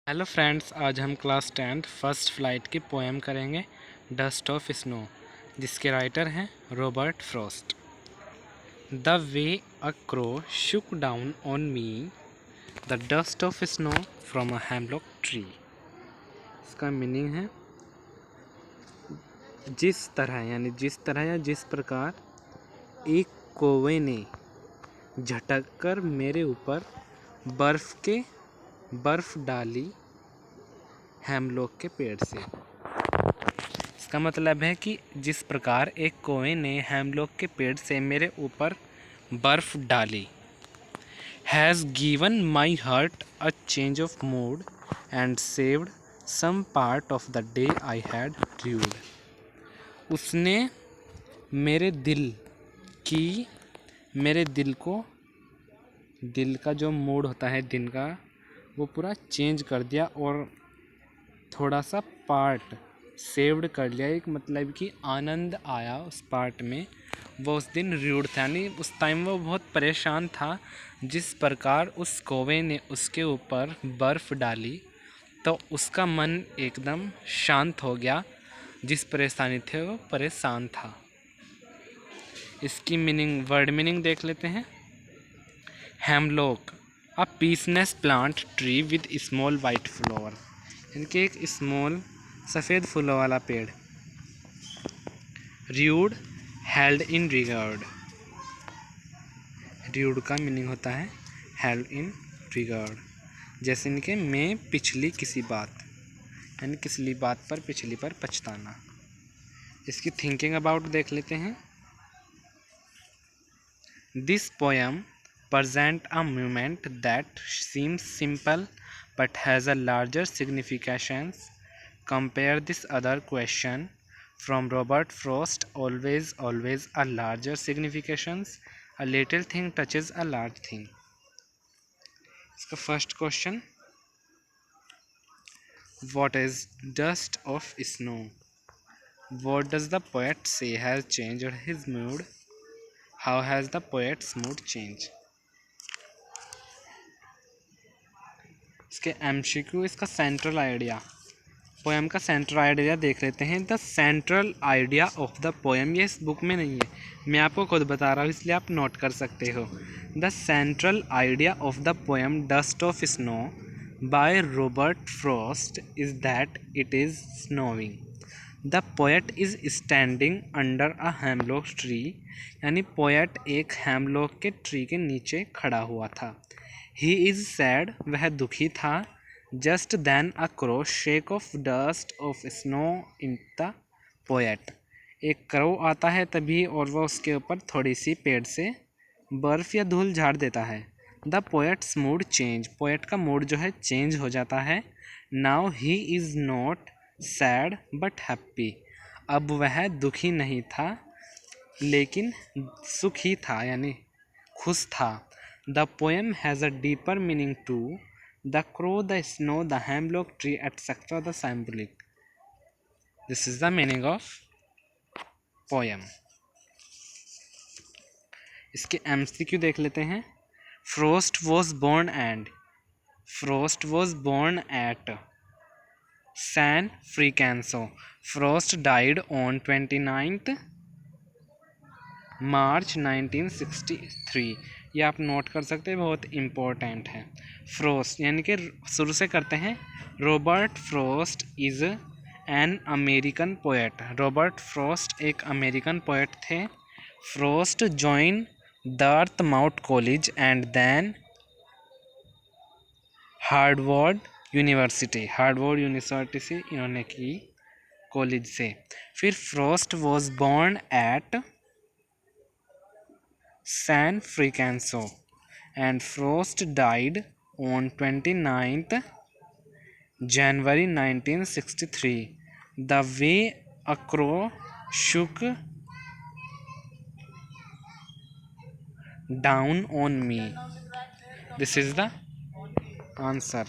Hello friends, आज हम class 10th first flight की पोएम करेंगे डस्ट ऑफ स्नो, जिसके राइटर हैं Robert Frost. The way a crow Shuk down on me, the dust of snow from a hemlock tree. इसका meaning है जिस तरह या जिस प्रकार एक कौवे ने झटक कर मेरे ऊपर बर्फ डाली हेमलॉक के पेड़ से। इसका मतलब है कि जिस प्रकार एक कौवे ने हेमलॉक के पेड़ से मेरे ऊपर बर्फ डाली। Has given my heart a change of mood and saved some part of the day I had dude. उसने मेरे दिल का जो मूड होता है दिन का, वो पूरा चेंज कर दिया और थोड़ा सा पार्ट सेव्ड कर लिया। एक मतलब कि आनंद आया उस पार्ट में। वो उस दिन र्यूड था, यानी उस टाइम वो बहुत परेशान था। जिस प्रकार उस कौवे ने उसके ऊपर बर्फ़ डाली तो उसका मन एकदम शांत हो गया। जिस परेशानी थे वो परेशान था। इसकी वर्ड मीनिंग देख लेते हैं। Hemlock, a peaceness plant tree with small white flower, इनके एक स्मॉल सफ़ेद फूलों वाला पेड़। Rude, held in regard, rude का मीनिंग होता है हेल्ड इन रिगार्ड। जैसे इनके में पिछली किसी बात, यानी पिछली पर पछताना। इसकी थिंकिंग अबाउट देख लेते हैं। This poem present a moment that seems simple but has a larger significance. Compare this other question from Robert Frost, always a larger significance. A little thing touches a large thing. इसका first question, what is dust of snow? What does the poet say has changed his mood? How has the poet's mood changed? इसके MCQ, इसका central idea, poem का central idea देख लेते हैं। The central idea of the poem, ये इस book में नहीं है, मैं आपको खुद बता रहा हूँ, इसलिए आप नोट कर सकते हो। The central idea of the poem dust of snow by Robert Frost is that it is snowing. The poet is standing under a hemlock tree, यानी पोएट एक हेमलॉक के ट्री के नीचे खड़ा हुआ था। ही इज़ सैड, वह दुखी था। Just then a crow shake off dust of snow in the poet, एक क्रो आता है तभी और वह उसके ऊपर थोड़ी सी पेड़ से बर्फ़ या धूल झाड़ देता है। The poets mood change, poet का मूड जो है चेंज हो जाता है। Now he is not sad but happy, अब वह दुखी नहीं था लेकिन सुखी था, यानी खुश था। The poem has a deeper meaning to the crow, the snow, the hemlock tree etcetera, the symbolic. This is the meaning of poem. इसके MCQ देख लेते हैं। Frost was born at San Francisco. Frost died on 29 March 1963। ये आप note कर सकते हैं, बहुत इम्पोर्टेंट है। फ्रॉस्ट यानी कि शुरू से करते हैं। Robert Frost is an American poet, Robert Frost एक अमेरिकन पोएट थे। Frost join Dartmouth College and then Harvard University से इन्होंने की कॉलेज से। फिर Frost was born at San Francisco and Frost died on 29th January 1963. The way a crow shook down on me. This is the answer.